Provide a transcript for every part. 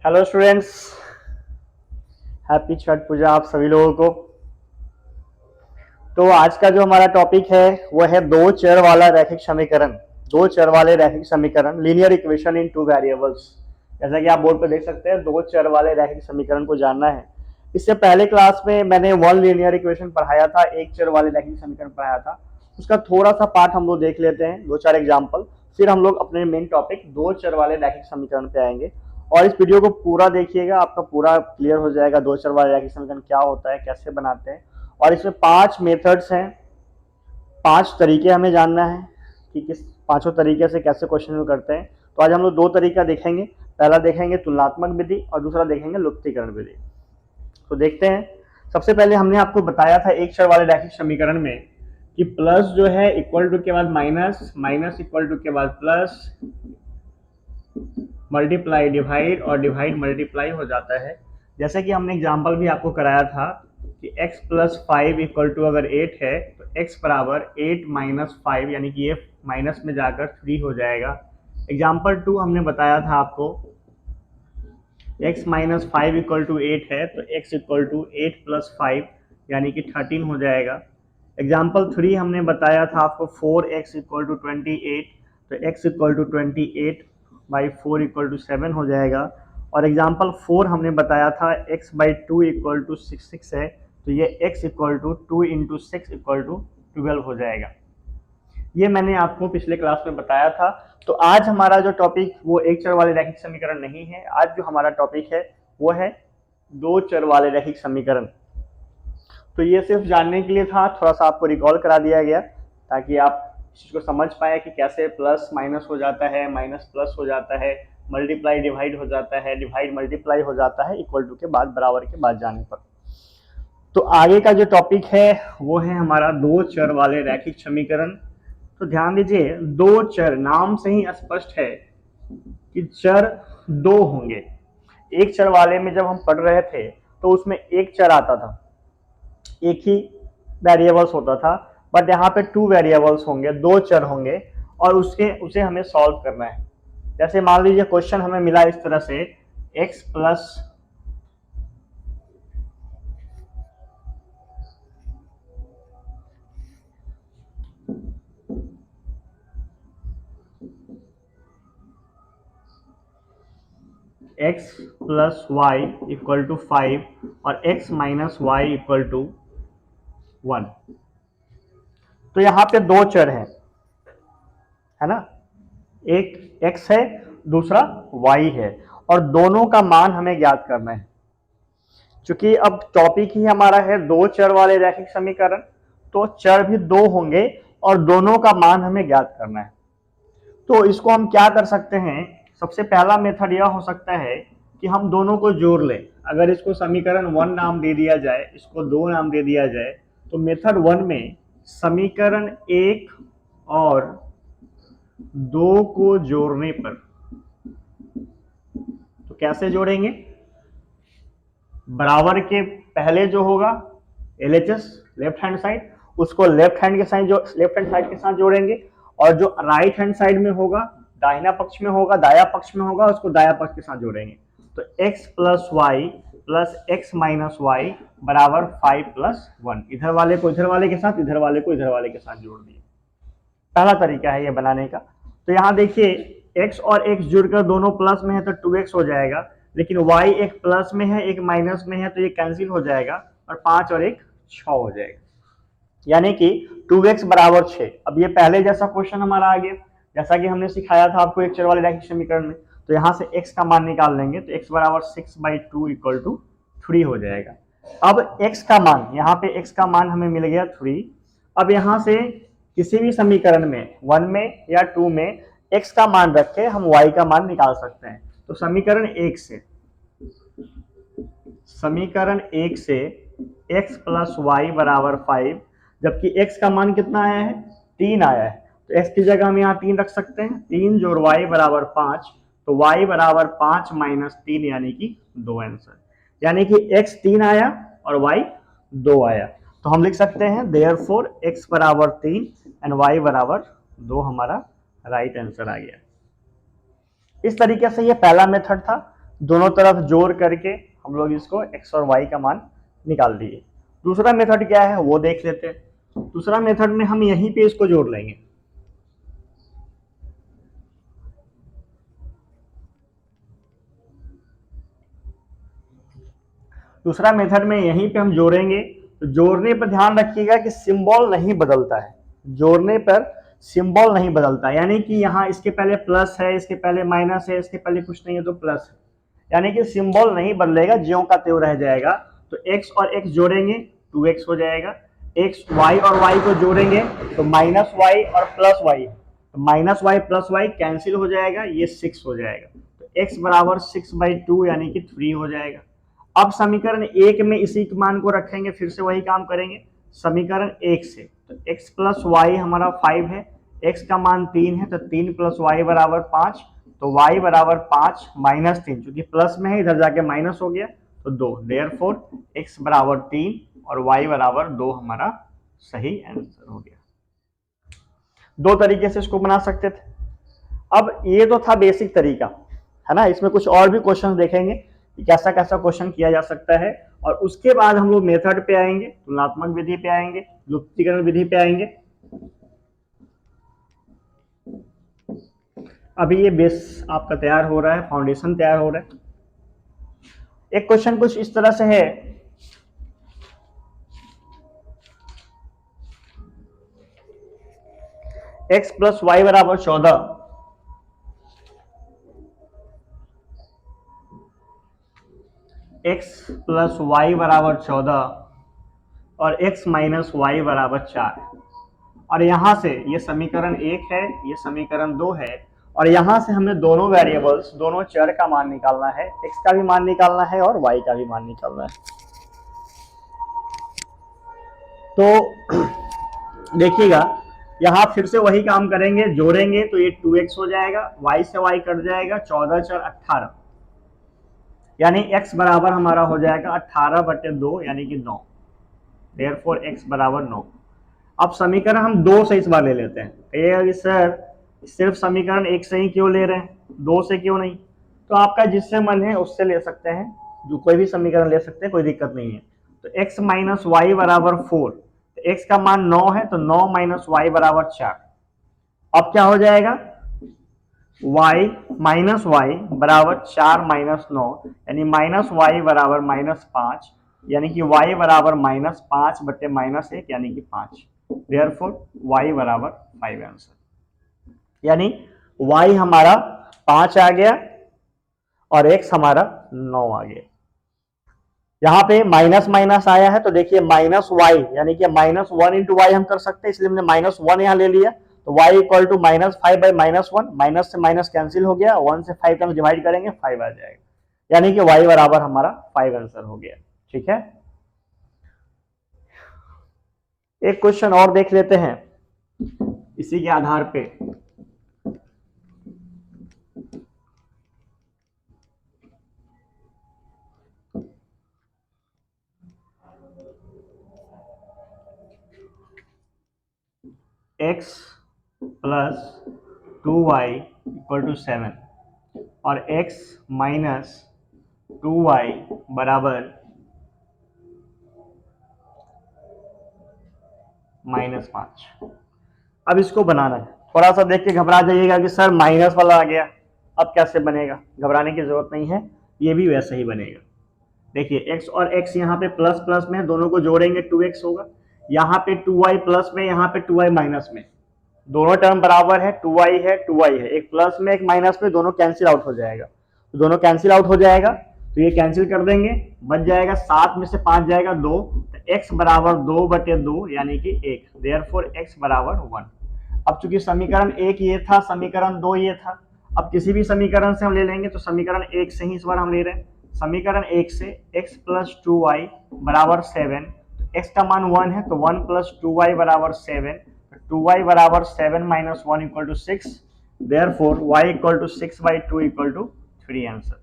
Hello students, happy Chhath पूजा आप सभी लोगों को। तो आज का जो हमारा टॉपिक है वो है दो चर वाला रैखिक समीकरण। दो चर वाले रैखिक समीकरण, linear equation in two variables. जैसा कि आप बोर्ड पर देख सकते हैं, दो चर वाले रैखिक समीकरण को जानना है। इससे पहले क्लास में मैंने वन लीनियर इक्वेशन पढ़ाया था, एक चर वाले रैखिक समीकरण पढ़ाया था। उसका थोड़ा सा पार्ट हम लोग देख लेते हैं, दो चार एग्जाम्पल, फिर हम लोग अपने मेन टॉपिक दो चर वाले रैखिक समीकरण पे आएंगे। और इस वीडियो को पूरा देखिएगा, आपका पूरा क्लियर हो जाएगा दो चर वाले रैखिक समीकरण क्या होता है, कैसे बनाते हैं। और इसमें 5 मेथड्स हैं, 5 तरीके हमें जानना है कि किस पांचों तरीके से कैसे क्वेश्चन करते हैं। तो आज हम लोग दो तरीका देखेंगे। पहला देखेंगे तुलनात्मक विधि और दूसरा देखेंगे लुप्तीकरण विधि। तो देखते हैं। सबसे पहले हमने आपको बताया था एक चर वाले रैखिक समीकरण में कि प्लस जो है इक्वल टू के बाद माइनस, माइनस इक्वल टू के बाद प्लस, मल्टीप्लाई डिवाइड और डिवाइड मल्टीप्लाई हो जाता है। जैसे कि हमने एग्जाम्पल भी आपको कराया था कि x प्लस 5 इक्वल टू अगर 8 है तो x बराबर 8 माइनस 5, यानी कि ये माइनस में जाकर 3 हो जाएगा। एग्जाम्पल 2 हमने बताया था आपको, x माइनस 5 इक्वल टू 8 है तो x इक्वल टू 8 प्लस 5 यानी कि 13 हो जाएगा। एग्जाम्पल 3 हमने बताया था आपको 4x इक्वल टू 28, तो x equal to 28 by 4 equal to 7 हो जाएगा। और एग्जाम्पल 4 हमने बताया था x बाई 2 इक्वल टू 6 है, तो ये x equal to 2 into 6 equal to 12 हो जाएगा। ये मैंने आपको पिछले क्लास में बताया था। तो आज हमारा जो टॉपिक वो एक चर वाले रैखिक समीकरण नहीं है, आज जो हमारा टॉपिक है वो है दो चर वाले रैखिक समीकरण। तो ये सिर्फ जानने के लिए था, थोड़ा सा आपको रिकॉल करा दिया गया ताकि आप इस चीज को समझ पाए कि कैसे प्लस माइनस हो जाता है, माइनस प्लस हो जाता है, मल्टीप्लाई डिवाइड हो जाता है, डिवाइड मल्टीप्लाई हो जाता है इक्वल टू के बाद, बराबर के बाद जाने पर। तो आगे का जो टॉपिक है वो है हमारा दो चर वाले रैखिक समीकरण। तो ध्यान दीजिए, दो चर, नाम से ही स्पष्ट है कि चर दो होंगे। एक चर वाले में जब हम पढ़ रहे थे तो उसमें एक चर आता था, एक ही वेरिएबल्स होता था, बट यहाँ पे 2 वेरिएबल्स होंगे, दो चर होंगे और उसे हमें सॉल्व करना है। जैसे मान लीजिए क्वेश्चन हमें मिला इस तरह से, x plus x plus y equal to 5 और x minus y equal to 1। तो यहाँ पे दो चर है ना, एक x है, दूसरा y है, और दोनों का मान हमें ज्ञात करना है। क्योंकि अब टॉपिक ही हमारा है दो चर वाले रैखिक समीकरण, तो चर भी दो होंगे और दोनों का मान हमें ज्ञात करना है। तो इसको हम क्या कर सकते हैं, सबसे पहला मेथड यह हो सकता है कि हम दोनों को जोड़ लें। अगर इसको समीकरण 1 नाम दे दिया जाए, इसको 2 नाम दे दिया जाए, तो मेथड 1 में समीकरण 1 और 2 को जोड़ने पर, तो कैसे जोड़ेंगे, बराबर के पहले जो होगा LHS लेफ्ट हैंड साइड, उसको लेफ्ट हैंड साइड के साथ जोड़ेंगे, और जो राइट हैंड साइड में होगा, दाहिना पक्ष में होगा, दाया पक्ष में होगा, उसको दाया पक्ष के साथ जोड़ेंगे। तो x plus y plus x minus y बराबर 5 प्लस 1। इधर वाले को इधर वाले के साथ, इधर वाले को इधर वाले के साथ जोड़ दिए। पहला तरीका है ये बनाने का। तो यहाँ देखिए, x और x जुड़कर दोनों प्लस में है तो 2x हो जाएगा, लेकिन y एक प्लस में है एक माइनस में है तो ये कैंसिल हो जाएगा और 5 और 1 6 हो जाएगा, यानी कि 2x बराबर 6। अब ये पहले जैसा क्वेश्चन हमारा आ गया, जैसा कि हमने सिखाया था आपको एक चर वाले रैखिक समीकरण में। तो यहाँ से x का मान निकाल लेंगे, तो x बराबर 6/2 इक्वल टू 3 हो जाएगा। अब x का मान, यहाँ पे x का मान हमें मिल गया 3। अब यहाँ से किसी भी समीकरण में 1 में या 2 में x का मान रख के हम y का मान निकाल सकते हैं। तो समीकरण 1 से x प्लस वाई बराबर 5, जबकि x का मान कितना आया है, 3 आया है, तो x की जगह हम यहाँ 3 रख सकते हैं। 3 जोड़ y बराबर 5, तो y बराबर 5 माइनस 3 यानी कि 2 आंसर, यानी कि x 3 आया और y 2 आया। तो हम लिख सकते हैं देयरफॉर x बराबर 3 एंड y बराबर 2 हमारा राइट आंसर आ गया। इस तरीके से ये पहला मेथड था। दोनों तरफ जोड़ करके हम लोग इसको x और y का मान निकाल दिए। दूसरा मेथड क्या है वो देख लेते हैं। दूसरा मेथड में हम यहीं पे इसको जोड़ लेंगे। दूसरा मेथड में यहीं पे हम जोड़ेंगे, तो जोड़ने पर ध्यान रखिएगा कि सिंबल नहीं बदलता है। जोड़ने पर सिंबल नहीं बदलता, यानी कि यहाँ इसके पहले प्लस है, इसके पहले माइनस है, इसके पहले कुछ नहीं है तो प्लस है, यानी कि सिंबल नहीं बदलेगा, ज्यों का त्यों रह जाएगा। तो x और x जोड़ेंगे 2x हो जाएगा। x y और y को जोड़ेंगे तो माइनस वाई और प्लस वाई, तो minus y plus y cancel हो जाएगा, ये 6 हो जाएगा। तो x बराबर 6/2 यानी कि 3 हो जाएगा। अब समीकरण एक में इसी मान को रखेंगे, फिर से वही काम करेंगे समीकरण एक से। तो x प्लस वाई हमारा 5 है, x का मान 3 है, तो 3 प्लस वाई बराबर 5, तो y बराबर 5 माइनस 3, चूंकि प्लस में है इधर जाके माइनस हो गया तो 2, देयरफॉर x बराबर 3 और y बराबर 2 हमारा सही आंसर हो गया। दो तरीके से इसको बना सकते थे। अब ये तो था बेसिक तरीका, है ना। इसमें कुछ और भी क्वेश्चन देखेंगे कि कैसा कैसा क्वेश्चन किया जा सकता है, और उसके बाद हम लोग मेथड पे आएंगे, तुलनात्मक विधि पे आएंगे, लुप्तीकरण विधि पे आएंगे। अभी ये बेस आपका तैयार हो रहा है, फाउंडेशन तैयार हो रहा है। एक क्वेश्चन कुछ इस तरह से है, x प्लस वाई बराबर 14, x प्लस वाई बराबर 14 और x माइनस वाई बराबर 4, और यहां से ये समीकरण 1 है, ये समीकरण 2 है, और यहां से हमें दोनों वेरिएबल्स, दोनों चर का मान निकालना है, x का भी मान निकालना है और y का भी मान निकालना है। तो देखिएगा यहां फिर से वही काम करेंगे, जोड़ेंगे तो ये 2x हो जाएगा, y से y कट जाएगा, 14 4 18, यानी x बराबर हमारा हो जाएगा 18/2 यानी कि 9, देयरफॉर x बराबर 9। अब समीकरण हम 2 से इस बार ले लेते हैं। ये सर सिर्फ समीकरण 1 से ही क्यों ले रहे हैं, 2 से क्यों नहीं? तो आपका जिससे मन है उससे ले सकते हैं, जो कोई भी समीकरण ले सकते हैं, कोई दिक्कत नहीं है। तो x माइनस वाई बराबर 4, तो x का मान 9 है, तो 9 माइनस वाई बराबर 4। अब क्या हो जाएगा, y माइनस वाई बराबर 4 माइनस 9, यानी माइनस वाई बराबर -5, यानी कि y बराबर -5/-1 यानी कि 5, देयरफॉर y बराबर 5 आंसर, यानी y हमारा 5 आ गया और x हमारा 9 आ गया। यहाँ पे माइनस माइनस आया है, तो देखिए माइनस वाई यानी कि -1 इंटू वाई हम कर सकते हैं, इसलिए हमने -1 यहाँ ले लिया। तो y इक्वल टू -5/-1, माइनस से माइनस कैंसिल हो गया, 1 से 5 टाइम्स डिवाइड करेंगे 5 आ जाएगा, यानी कि y बराबर हमारा 5 आंसर हो गया। ठीक है, एक क्वेश्चन और देख लेते हैं इसी के आधार पे। x plus 2y equal to 7 और x माइनस 2y बराबर -5। अब इसको बनाना है, थोड़ा सा देख के घबरा जाइएगा कि सर माइनस वाला आ गया, अब कैसे बनेगा। घबराने की जरूरत नहीं है, ये भी वैसे ही बनेगा। देखिए x और x यहाँ पे प्लस प्लस में है, दोनों को जोड़ेंगे 2x होगा, यहाँ पे 2y प्लस में, यहाँ पे 2y माइनस में, दोनों टर्म बराबर है, 2y है 2y है, एक प्लस में एक माइनस में, दोनों कैंसिल आउट हो जाएगा। तो दोनों कैंसिल आउट हो जाएगा, तो ये कैंसिल कर देंगे, बच जाएगा 7 में से 5 जाएगा 2, तो x बराबर 2/2 यानी कि 1, देयरफॉर x बराबर 1। अब चूंकि समीकरण 1 ये था, समीकरण 2 ये था, अब किसी भी समीकरण से हम ले लेंगे, तो समीकरण 1 से ही इस बार हम ले रहे हैं। समीकरण 1 से x प्लस 2y बराबर 7, x का मान 1 है, तो 1 प्लस 2y बराबर 7, 2y बराबर 7 minus 1 equal to 6, therefore y equal to 6/2 equal to 3 answer,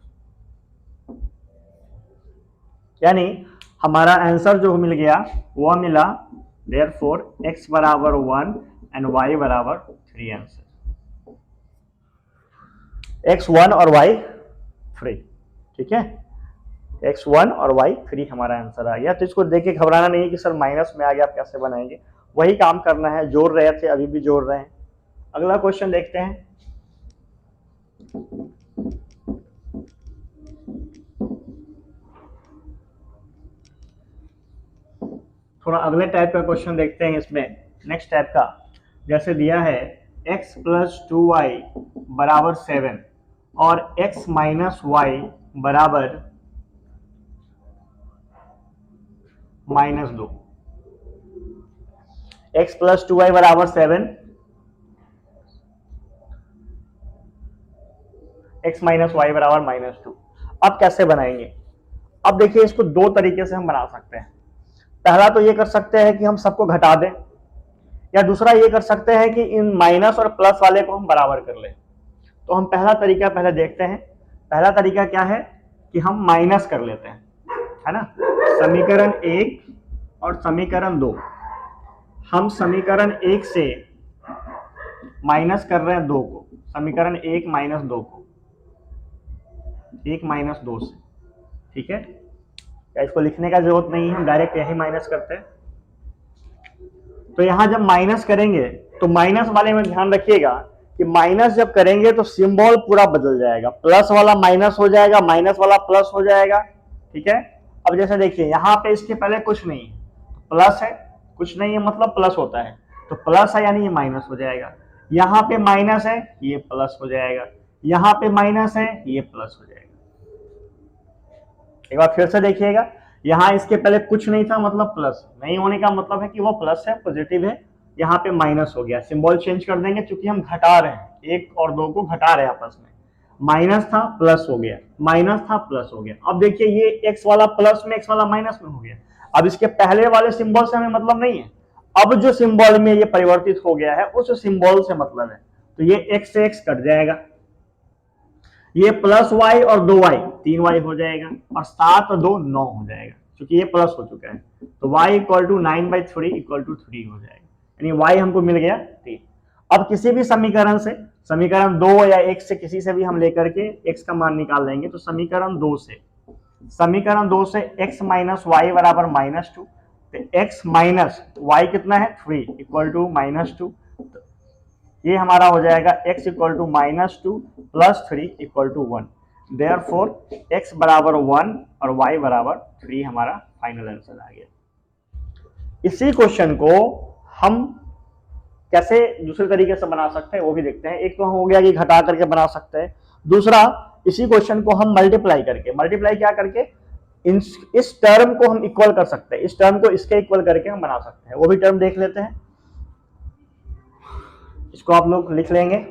यानी हमारा आंसर जो मिल गया वो मिला, देयरफॉर x बराबर 1 एंड y बराबर 3 आंसर, x 1 और y 3। ठीक है, x1 और y3 हमारा आंसर आ गया। तो इसको देख के घबराना नहीं है कि सर माइनस में आ गया, आप कैसे बनाएंगे, वही काम करना है, जोड़ रहे थे अभी भी जोड़ रहे हैं। अगला क्वेश्चन देखते हैं। थोड़ा अगले टाइप का क्वेश्चन देखते हैं इसमें, नेक्स्ट टाइप का। जैसे दिया है x प्लस 2y बराबर 7 और x माइनस वाई बराबर -2। x प्लस 2y बराबर 7, x माइनस वाई बराबर -2। अब कैसे बनाएंगे? अब देखिए, इसको दो तरीके से हम बना सकते हैं। पहला तो ये कर सकते हैं कि हम सबको घटा दें, या दूसरा ये कर सकते हैं कि इन माइनस और प्लस वाले को हम बराबर कर लें। तो हम पहला तरीका पहले देखते हैं। पहला तरीका क्या है कि हम माइनस कर लेते हैं, है ना। समीकरण 1 और समीकरण 2, हम समीकरण 1 से माइनस कर रहे हैं 2 को, समीकरण 1 माइनस 2 को, 1 माइनस 2 से, ठीक है। या इसको लिखने का जरूरत नहीं है, हम डायरेक्ट यही माइनस करते हैं। तो यहां जब माइनस करेंगे तो माइनस वाले में ध्यान रखिएगा कि माइनस जब करेंगे तो सिंबल पूरा बदल जाएगा, प्लस वाला माइनस हो जाएगा, माइनस वाला प्लस हो जाएगा, ठीक है। अब जैसे देखिए यहाँ पे इसके पहले कुछ नहीं है, प्लस है, कुछ नहीं है मतलब प्लस होता है, तो प्लस है यानी ये माइनस हो जाएगा। यहाँ पे माइनस है, ये प्लस हो जाएगा, यहाँ पे माइनस है, ये प्लस हो जाएगा। एक बार फिर से देखिएगा, यहाँ इसके पहले कुछ नहीं था मतलब प्लस नहीं होने का मतलब है कि वो प्लस है, पॉजिटिव है। यहाँ पे माइनस हो गया, सिंबल चेंज कर देंगे क्योंकि हम घटा रहे हैं, 1 और 2 को घटा रहे हैं आपस में। माइनस था प्लस हो गया, माइनस था प्लस हो गया। अब देखिए ये एक्स वाला प्लस में, एक्स वाला माइनस में हो गया। अब इसके पहले वाले सिंबल से हमें मतलब नहीं है, अब जो सिंबल में ये परिवर्तित हो गया है उस सिंबल से मतलब है। तो ये एक्स से एक्स कट जाएगा, ये प्लस वाई और 2y 3y हो जाएगा, और 7 और 2 9 हो जाएगा, क्योंकि ये प्लस हो चुका है। तो y equal to 9/3 equal to 3 हो जाएगा, यानी y हमको मिल गया 3। अब किसी भी समीकरण से, समीकरण 2 या 1 से किसी से भी हम लेकर के x का मान निकाल लेंगे। तो समीकरण 2 से x माइनस वाई बराबर -2, तो x माइनस वाई कितना है 3 इक्वल टू -2। ये हमारा हो जाएगा x equal to -2 plus 3 equal to 1। Therefore x बराबर 1 और y बराबर 3 हमारा फाइनल आंसर आ गया। इसी क्वेश्चन को हम कैसे दूसरे तरीके से बना सकते हैं वो भी देखते हैं। एक तो हो गया कि घटा करके बना सकते हैं, दूसरा इसी क्वेश्चन को हम मल्टीप्लाई क्या करके इस टर्म को हम इक्वल कर सकते हैं, इस टर्म को इसके इक्वल करके हम बना सकते हैं। वो भी टर्म देख लेते हैं, इसको आप लोग लिख लेंगे।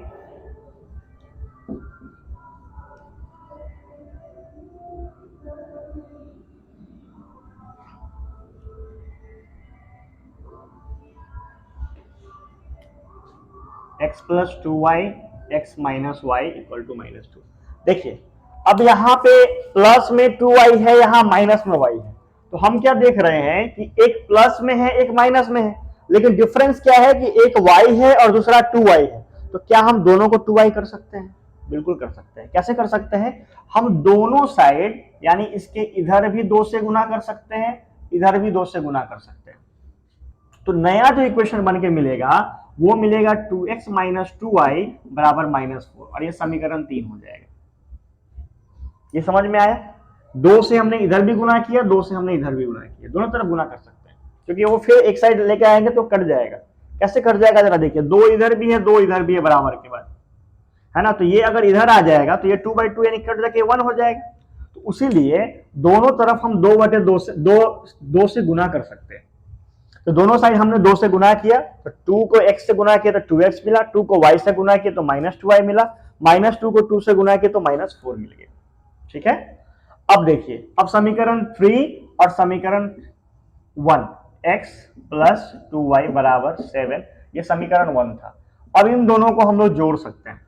x plus 2y x minus y equal to -2। देखिए अब यहाँ पे प्लस में 2y है, यहाँ माइनस में y है, तो हम क्या देख रहे हैं कि एक प्लस में है एक माइनस में है, लेकिन डिफरेंस क्या है कि एक y है और दूसरा 2y है। तो क्या हम दोनों को 2y कर सकते हैं? बिल्कुल कर सकते हैं। कैसे कर सकते हैं? हम दोनों साइड यानी इसके इधर भी 2 से गुना कर सकते हैं, इधर भी 2 से गुना कर सकते हैं। तो नया जो इक्वेशन बन के मिलेगा वो मिलेगा 2x माइनस 2y बराबर -4, और ये समीकरण 3 हो जाएगा। ये समझ में आया? 2 से हमने इधर भी गुना किया, 2 से हमने इधर भी गुना किया, दोनों तरफ गुना कर सकते हैं, क्योंकि वो फिर एक साइड लेके आएंगे तो कट जाएगा। कैसे कट जाएगा जरा देखिए, 2 इधर भी है 2 इधर भी है बराबर के बाद, है ना। तो ये अगर इधर आ जाएगा तो ये 2/2 यानी कट जाके 1 हो जाएगा। तो उसीलिए दोनों तरफ हम 2/2 से गुना कर सकते हैं। तो दोनों साइड हमने 2 से गुना किया, तो 2 को x से गुना किया तो 2x मिला, 2 को y से गुना किया तो -2y मिला, -2 को 2 से गुना किया तो -4 मिल गया। ठीक है। अब देखिए, अब समीकरण 3 और समीकरण 1 x प्लस 2y बराबर 7, ये समीकरण 1 था। अब इन दोनों को हम लोग जोड़ सकते हैं,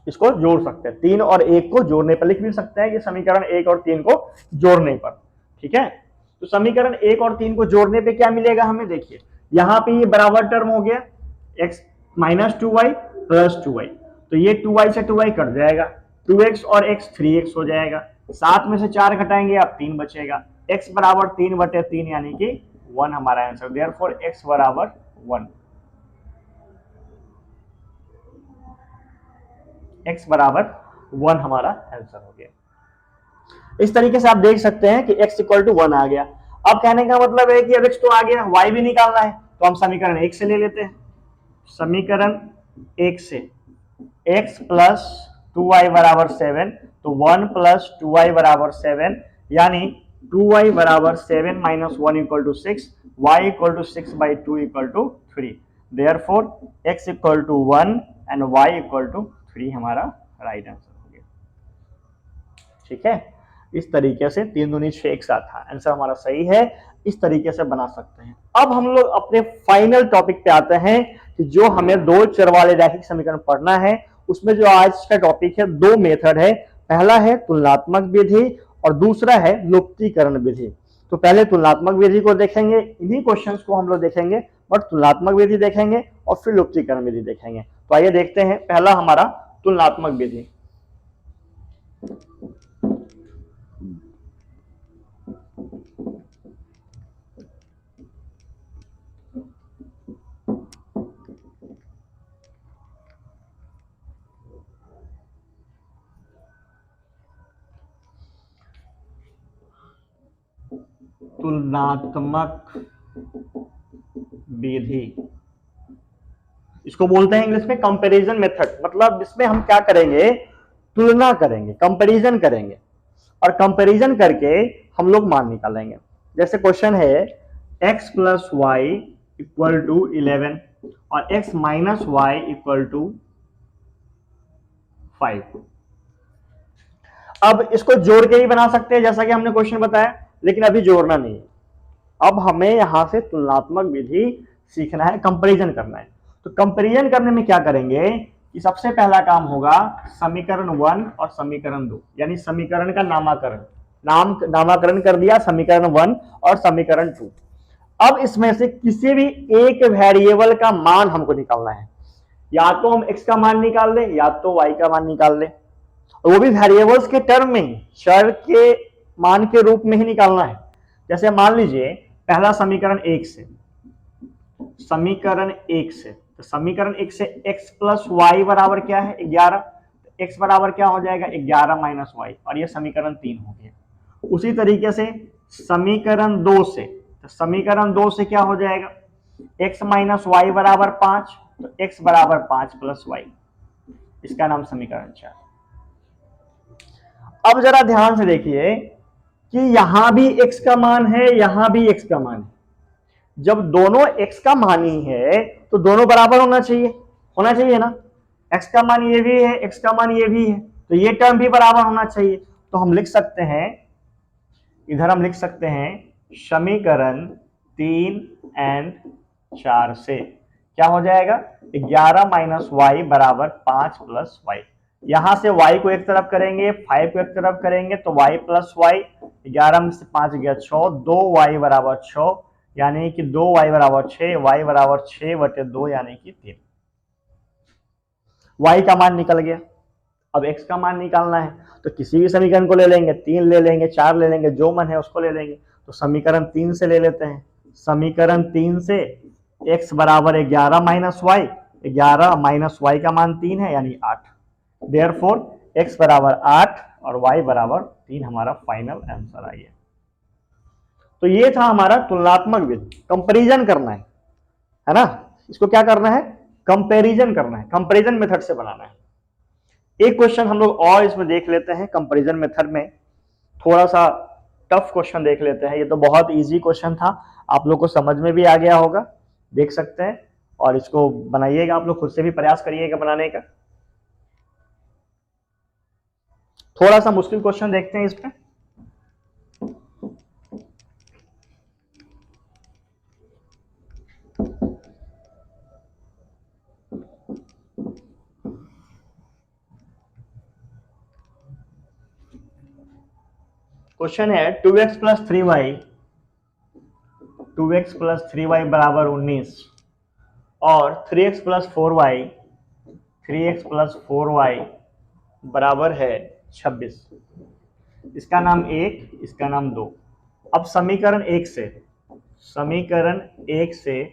इसको जोड़ सकते हैं, 3 और 1 को जोड़ने पर लिख भी सकते हैं कि समीकरण 1 और 3 को जोड़ने पर। ठीक है। तो समीकरण 1 और 3 को जोड़ने पे क्या मिलेगा हमें? देखिए यहां पे ये बराबर टर्म हो गया, x minus 2y plus 2y, तो ये 2y से 2y कट जाएगा, 2x और x 3x हो जाएगा, 7 में से 4 घटाएंगे आप 3 बचेगा। x बराबर 3/3 यानी कि 1 हमारा आंसर। देयरफॉर x बराबर 1, x बराबर 1 हमारा आंसर हो गया। इस तरीके से आप देख सकते हैं कि x इक्वल टू 1 आ गया। अब कहने का मतलब है कि अब x तो आ गया, y भी निकालना है, तो हम समीकरण 1 से ले लेते हैं। समीकरण 1 से x प्लस 2y बराबर 7, तो 1 प्लस 2y बराबर 7, यानी 2y बराबर 7 minus 1 equal to 6, y equal to 6/2 equal to 3। Therefore x equal to 1 and y equal to 3 हमारा राइट आंसर हो गया। ठीक है, इस तरीके से 3 दूनी 6 एक साथ था, आंसर हमारा सही है। इस तरीके से बना सकते हैं। अब हम लोग अपने फाइनल टॉपिक पे आते हैं कि जो हमें दो चर वाले रैखिक समीकरण पढ़ना है। उसमें जो आज का टॉपिक है, दो मेथड है। पहला है तुलनात्मक विधि और दूसरा है लुप्तीकरण विधि। तो पहले तुलनात्मक विधि को देखेंगे, इन्हीं क्वेश्चंस को हम लोग देखेंगे, बट तुलनात्मक विधि देखेंगे और फिर लुप्तीकरण विधि देखेंगे। तो आइए देखते हैं पहला हमारा तुलनात्मक विधि। तुलनात्मक विधि, इसको बोलते हैं इंग्लिश में कंपैरिजन मेथड। मतलब इसमें हम क्या करेंगे, तुलना करेंगे, कंपैरिजन करेंगे, और कंपैरिजन करके हम लोग मान निकालेंगे। जैसे क्वेश्चन है x plus y equal to 11 और x minus y equal to 5। अब इसको जोड़ के ही बना सकते हैं जैसा कि हमने क्वेश्चन बताया, लेकिन अभी जोड़ना नहीं है। अब हमें यहां से तुलनात्मक विधि सीखना है, कंपैरिजन करना है। तो कंपैरिजन करने में क्या करेंगे कि सबसे पहला काम होगा समीकरण 1 और समीकरण 2, यानी समीकरण का नामाकरण कर दिया, समीकरण 1 और समीकरण 2। अब इसमें से किसी भी एक वेरिएबल का मान हमको निकालना है। या तो हम x का मान निकाल लें या तो y का मान निकाल लें, वो भी वेरिएबल्स के टर्म में ही, चर के मान के रूप में ही निकालना है। जैसे मान लीजिए पहला समीकरण 1 से, समीकरण 1 से, तो समीकरण 1 से x प्लस वाई बराबर क्या है 11, तो x बराबर क्या हो जाएगा 11 माइनस वाई, और ये समीकरण 3 हो गया। उसी तरीके से समीकरण 2 से, तो समीकरण 2 से क्या हो जाएगा x माइनस वाई बराबर 5, तो x बराबर 5 प्लस वाई, इसका नाम समीकरण 4। अब जरा ध्यान से देखिए कि यहां भी x का मान है, यहां भी x का मान है। जब दोनों x का मान ही है तो दोनों बराबर होना चाहिए ना। x का मान ये भी है, x का मान ये भी है, तो ये टर्म भी बराबर होना चाहिए। तो हम लिख सकते हैं, इधर हम लिख सकते हैं समीकरण 3 एंड 4 से क्या हो जाएगा 11 माइनस वाई बराबर 5 प्लस वाई। यहां से y को एक तरफ करेंगे, 5 को एक तरफ करेंगे, तो y प्लस वाई, 11 में से 5 गया 6, 2y बराबर 6, यानी कि 2y बराबर 6, y बराबर 6/2 यानी कि 3। y का मान निकल गया। अब x का मान निकालना है, तो किसी भी समीकरण को ले लेंगे, 3 ले लेंगे, 4 ले लेंगे, जो मन है उसको ले लेंगे। तो समीकरण 3 से ले लेते हैं। समीकरण 3 से x बराबर 11 माइनस वाई, 11 माइनस वाई का मान 3 है यानी 8। देयरफॉर x बराबर 8 और y बराबर 3 हमारा फाइनल आंसर आई है। तो ये था हमारा तुलनात्मक विधि, कंपैरिजन करना है ना। इसको क्या करना है, कंपैरिजन करना है, कंपैरिजन मेथड से बनाना है। एक क्वेश्चन हम लोग और इसमें देख लेते हैं कंपैरिजन मेथड में, थोड़ा सा टफ क्वेश्चन देख लेते हैं। ये तो बहुत इजी क्वेश्चन था, आप लोग को समझ में भी आ गया होगा, देख सकते हैं। और इसको बनाइएगा, आप लोग खुद से भी प्रयास करिएगा बनाने का। थोड़ा सा मुश्किल क्वेश्चन देखते हैं इस पे। क्वेश्चन है 2x plus 3y, 2x plus 3y बराबर 19 और 3x plus 4y, 3x plus 4y बराबर है 26। इसका नाम 1, इसका नाम 2। अब समीकरण एक से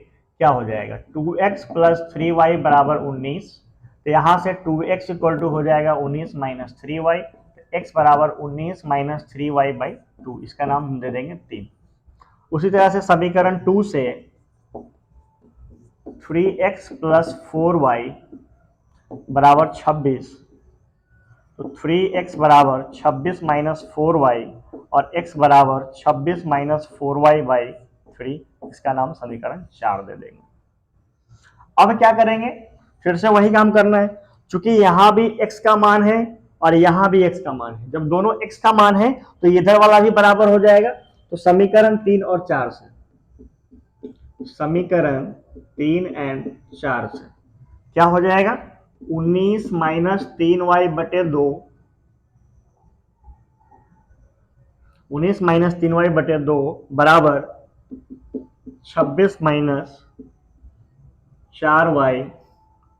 क्या हो जाएगा, 2x प्लस 3y बराबर 19। तो यहां से 2x इक्वल टू हो जाएगा 19 माइनस 3y, x बराबर 19 माइनस 3y बाई 2, इसका नाम हम दे देंगे 3। उसी तरह से समीकरण 2 से 3x प्लस 4y बराबर 26, तो 3x बराबर 26 माइनस 4y और x बराबर 26 माइनस 4y बाई 3, इसका नाम समीकरण 4 दे देंगे। अब क्या करेंगे, फिर से वही काम करना है, क्योंकि यहां भी x का मान है और यहां भी x का मान है। जब दोनों x का मान है तो इधर वाला भी बराबर हो जाएगा। तो समीकरण 3 और 4 से, समीकरण 3 एंड 4 से क्या हो जाएगा, 19 माइनस 3y बटे 2, 19 माइनस 3y बटे 2 बराबर 26 माइनस 4y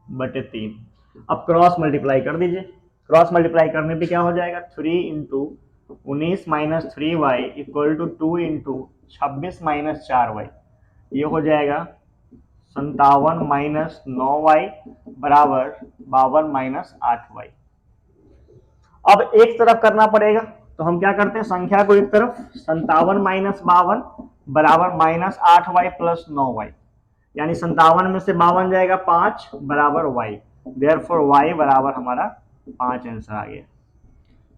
बटे 3। अब क्रॉस मल्टीप्लाई कर दीजिए। क्रॉस मल्टीप्लाई करने पे क्या हो जाएगा, 3 into 19 minus 3y equal to 2 into 26 minus 4y, ये हो जाएगा 57 माइनस 9y बराबर 52 माइनस 8y। अब एक तरफ करना पड़ेगा, तो हम क्या करते हैं, संख्या को एक तरफ, 57 माइनस 52 बराबर माइनस 8y प्लस 9y, यानी 57 में से 52 जाएगा 5 बराबर y, देयरफॉर y बराबर हमारा 5 आंसर आ गया।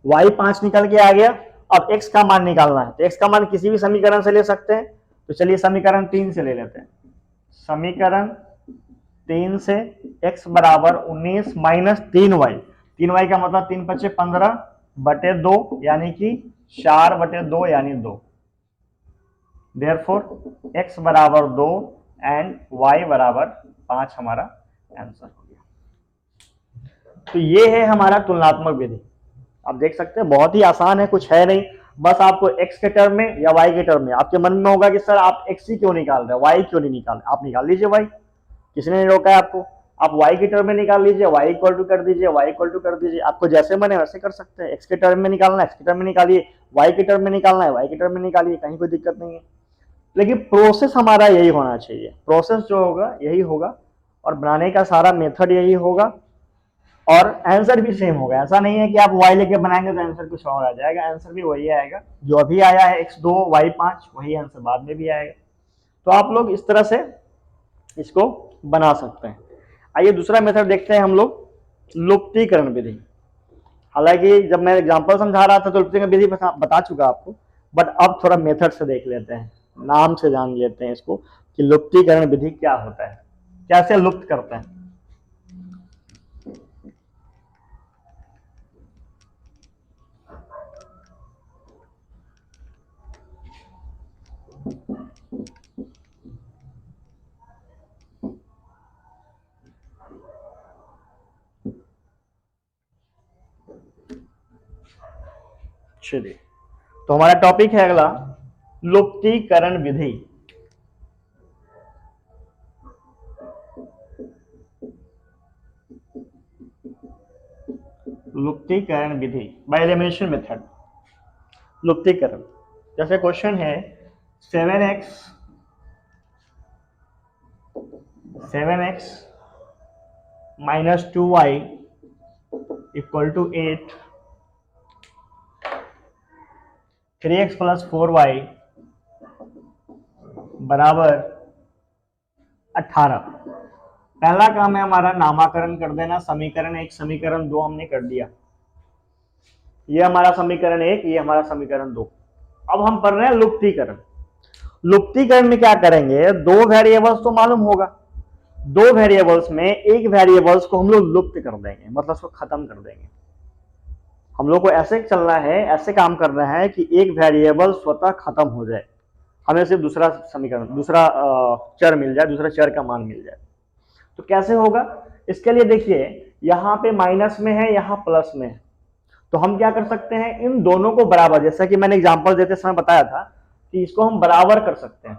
y 5 निकल के आ गया। अब x का मान निकालना है, तो x का मान किसी भी समीकरण से ले सकते हैं। तो चलिए समीकरण 3 से ले लेते हैं। समीकरण 3 से x बराबर 19 माइनस 3y, 3y का मतलब 3 पचे 15 बटे 2 यानी कि 4 बटे 2 यानी 2, देयरफॉर x बराबर 2 एंड y बराबर 5 हमारा आंसर हो गया। तो ये है हमारा तुलनात्मक विधि। आप देख सकते हैं बहुत ही आसान है, कुछ है नहीं, बस आपको x के टर्म में या y के टर्म में, आपके मन में होगा कि सर आप x ही क्यों निकाल रहे हैं, y क्यों नहीं निकाल रहे, आप निकाल लीजिए y, किसने नहीं रोका है आपको। आप y के टर्म में निकाल लीजिए, y इक्वल टू कर दीजिए, y इक्वल टू कर दीजिए, आपको जैसे मन है वैसे कर सकते हैं। x के टर्म में निकालना है x के टर्म में निकालिए, y के टर्म में निकालना है y के टर्म में निकालिए, कहीं कोई दिक्कत नहीं है। लेकिन प्रोसेस हमारा यही होना चाहिए, प्रोसेस जो होगा यही होगा और बनाने का सारा मेथड यही होगा और आंसर भी सेम होगा। ऐसा नहीं है कि आप y लेके बनाएंगे तो आंसर कुछ और आ जाएगा, आंसर भी वही आएगा जो अभी आया है x2 y5, वही आंसर बाद में भी आएगा। तो आप लोग इस तरह से इसको बना सकते हैं। आइए दूसरा मेथड देखते हैं हम लोग, लुप्तीकरण विधि। हालांकि जब मैं एग्जांपल समझा रहा था तो लुप्तीकरण विधि बता चुका आपको, बट अब थोड़ा मेथड से देख लेते हैं, नाम से जान लेते हैं इसको कि लुप्तीकरण विधि क्या होता है, कैसे लुप्त करते हैं। चलिए, तो हमारा टॉपिक है अगला, लुप्तीकरण विधि। लुप्तीकरण विधि बाय एलिमिनेशन मेथड। लुप्तीकरण, जैसे क्वेश्चन है 7x minus 2y equal to 8, 3x plus 4y बराबर 18। पहला काम है हमारा नामाकरण कर देना, समीकरण 1 समीकरण 2 हमने कर दिया, ये हमारा समीकरण 1, ये हमारा समीकरण 2। अब हम पढ़ रहे हैं लुप्तीकरण। लुप्तीकरण में क्या करेंगे, दो वेरिएबल्स तो मालूम होगा, दो वेरिएबल्स में एक वेरिएबल्स को हम लोग लुप्त कर देंगे, मतलब उसको खत्म कर देंगे। हम लोग को ऐसे चलना है, ऐसे काम करना है कि एक वेरिएबल स्वतः खत्म हो जाए, हमें सिर्फ दूसरा समीकरण, दूसरा चर मिल जाए, दूसरा चर का मान मिल जाए। तो कैसे होगा, इसके लिए देखिए यहाँ पे माइनस में है, यहाँ प्लस में है, तो हम क्या कर सकते हैं, इन दोनों को बराबर, जैसा कि मैंने एग्जांपल देते समय बताया था कि इसको हम बराबर कर सकते हैं।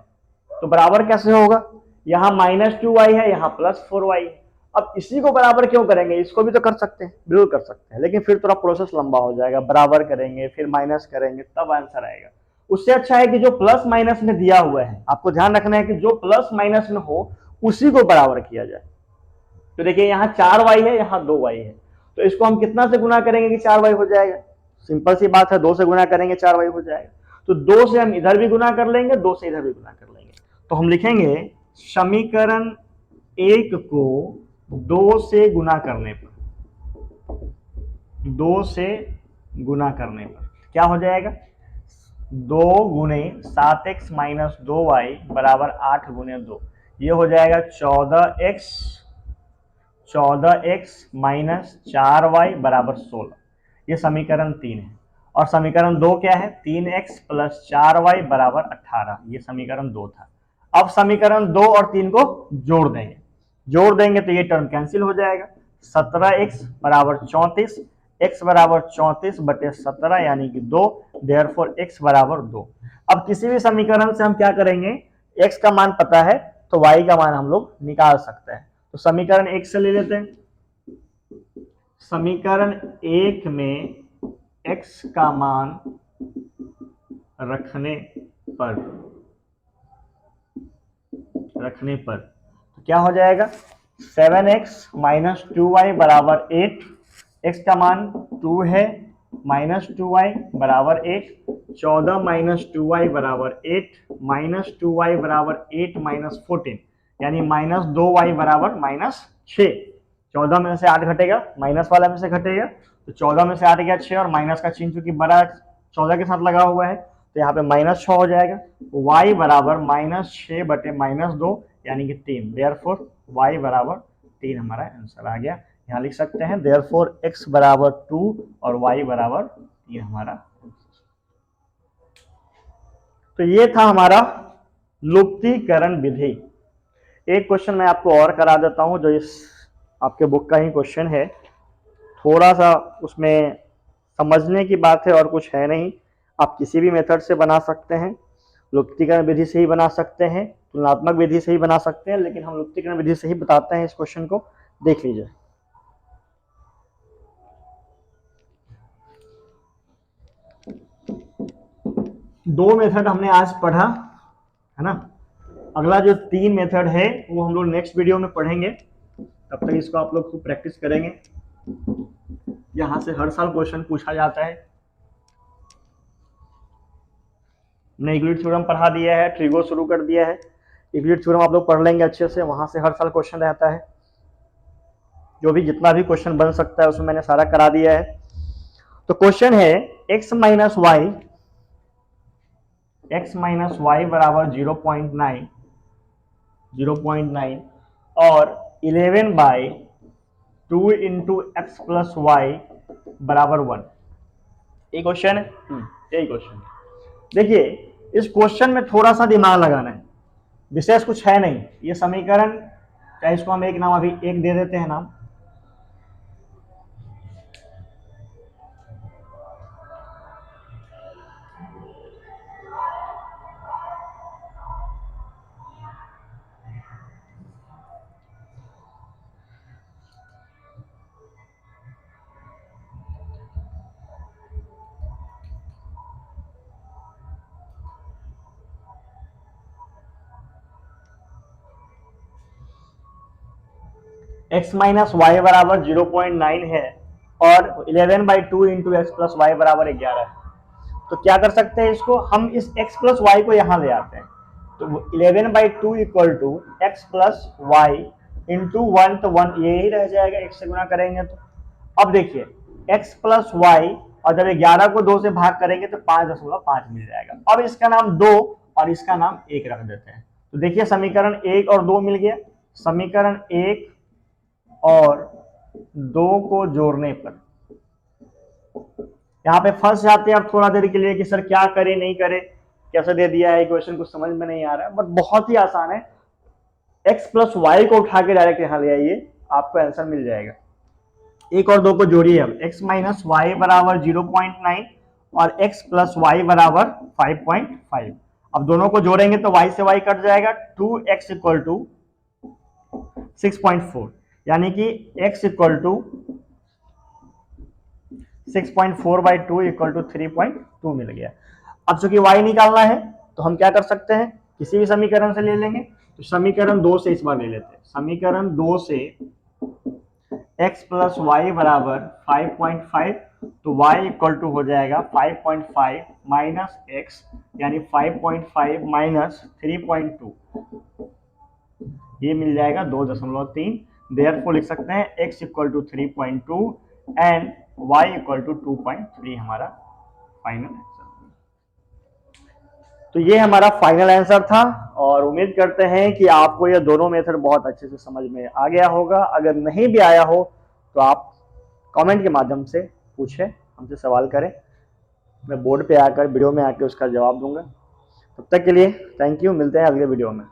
तो बराबर कैसे होगा, यहाँ -2y है, यहाँ +4y है। अब इसी को बराबर क्यों करेंगे, इसको भी तो कर सकते हैं, बिल्कुल कर सकते हैं, लेकिन फिर थोड़ा प्रोसेस लंबा हो जाएगा, बराबर करेंगे फिर माइनस करेंगे तब आंसर आएगा। उससे अच्छा है कि जो प्लस माइनस में दिया हुआ है, आपको ध्यान रखना है कि जो प्लस माइनस में हो उसी को बराबर किया जाए। तो देखिए यहाँ 4y है, यहाँ 2y है, तो इसको हम कितना से गुना करेंगे कि 4y हो जाएगा, सिंपल सी बात है, 2 से गुना करेंगे 4y हो जाएगा। तो 2 से हम इधर भी गुना कर लेंगे, 2 से इधर भी गुना कर लेंगे, तो हम लिखेंगे समीकरण 1 को 2 से गुना करने पर, 2 से गुना करने पर क्या हो जाएगा, 2 गुने 7x माइनस 2y बराबर 8 गुने 2, ये हो जाएगा 14x माइनस 4y बराबर 16, ये समीकरण 3 है। और समीकरण 2 क्या है, 3x प्लस 4y बराबर 18, ये समीकरण 2 था। अब समीकरण 2 और 3 को जोड़ देंगे तो ये टर्म कैंसिल हो जाएगा, 17x बराबर 34, x बराबर 34 बटे 17 यानी कि 2, देयरफॉर x बराबर 2। अब किसी भी समीकरण से हम क्या करेंगे, x का मान पता है तो y का मान हम लोग निकाल सकते हैं। तो समीकरण 1 से ले लेते हैं, समीकरण 1 में x का मान रखने पर तो क्या हो जाएगा, 7x माइनस 2y बराबर 8, x का मान 2 है, माइनस 2y बराबर 8, 14 माइनस 2y बराबर 8, माइनस 2y बराबर 8 माइनस 14 यानी माइनस 2y बराबर माइनस 6। 14 में से 8 घटेगा, माइनस वाला में से घटेगा, तो 14 में से 8 गया 6 और माइनस का चिन्ह चूंकि बड़ा 14 के साथ लगा हुआ है तो यहाँ पे माइनस 6 हो जाएगा, y बराबर माइनस 6 बटे माइनस 2 यानी कि 3, देयरफॉर y बराबर 3 हमारा आंसर आ गया। यहाँ लिख सकते हैं देयरफॉर x बराबर 2 और y बराबर 3 हमारा। तो ये था हमारा लुप्तीकरण विधि। एक क्वेश्चन मैं आपको और करा देता हूं जो इस आपके बुक का ही क्वेश्चन है, थोड़ा सा उसमें समझने की बात है और कुछ है नहीं, आप किसी भी मेथड से बना सकते हैं, लुप्तीकरण विधि से ही बना सकते हैं, तुलनात्मक विधि से ही बना सकते हैं, लेकिन हम लुप्तीकरण विधि से ही बताते हैं इस क्वेश्चन को। देख लीजिए, दो मेथड हमने आज पढ़ा है ना, अगला जो 3 मेथड है वो हम लोग नेक्स्ट वीडियो में पढ़ेंगे, तब तक इसको आप लोग खूब प्रैक्टिस करेंगे। यहाँ से हर साल क्वेश्चन पूछा जाता है, हमने यूक्लिड थ्योरम पढ़ा दिया है, ट्रिगो शुरू कर दिया है, यूक्लिड थ्योरम आप लोग पढ़ लेंगे अच्छे से, वहां से हर साल क्वेश्चन रहता है, जो भी जितना भी क्वेश्चन बन सकता है उसमें मैंने सारा करा दिया है। तो क्वेश्चन है x माइनस वाई बराबर 0.9 और 11/2 इंटू एक्स प्लस वाई बराबर 1, ये क्वेश्चन है, यही क्वेश्चन। देखिए इस क्वेश्चन में थोड़ा सा दिमाग लगाना है, विशेष कुछ है नहीं, ये समीकरण, चाहे इसको हम एक नाम अभी एक दे देते हैं नाम, x माइनस वाई बराबर 0.9 है और 11/2 इंटू एक्स प्लस वाई बराबर 11 है। तो क्या कर सकते हैं, इसको हम इस x प्लस वाई को यहाँ ले आते हैं, तो 11/2 equal to x plus y into 1, तो 1 यही रह जाएगा, x से गुना करेंगे तो। अब देखिए x प्लस वाई और जब 11 को 2 से भाग करेंगे तो 5.5 मिल जाएगा। अब इसका नाम 2 और इसका नाम 1 रख देते हैं, तो देखिए समीकरण 1 और 2 मिल गया, समीकरण 1 और 2 को जोड़ने पर यहाँ पे फंस जाते हैं आप थोड़ा देर के लिए कि सर क्या करे नहीं करे, कैसे दे दिया है इक्वेशन, कुछ समझ में नहीं आ रहा है, बट बहुत ही आसान है, x प्लस वाई को उठा के डायरेक्ट यहाँ ले आइए, आपको आंसर मिल जाएगा। 1 और 2 को जोड़िए, अब x माइनस वाई बराबर 0.9 और x प्लस वाई बराबर 5.5, अब दोनों को जोड़ेंगे तो y से y कट जाएगा, 2x इक्वल टू 6.4, यानी कि x equal to 6.4/2 equal to 3.2 मिल गया। अब चूंकि y निकालना है तो हम क्या कर सकते हैं, किसी भी समीकरण से ले लेंगे। तो समीकरण 2 से इस बार ले लेते हैं। समीकरण 2 से x प्लस वाई बराबर 5.5, तो y इक्वल टू हो जाएगा 5.5 माइनस एक्स, यानी 5.5 माइनस 3.2, ये मिल जाएगा 2.3। देयरफॉर लिख सकते हैं x equal to 3.2 and y equal to 2.3 हमारा फाइनल आंसर। तो ये हमारा फाइनल आंसर था और उम्मीद करते हैं कि आपको ये दोनों मेथड बहुत अच्छे से समझ में आ गया होगा। अगर नहीं भी आया हो तो आप कमेंट के माध्यम से पूछें, हमसे सवाल करें, मैं बोर्ड पे आकर वीडियो में आकर उसका जवाब दूंगा। तब तक के लिए थैंक यू, मिलते हैं अगले वीडियो में।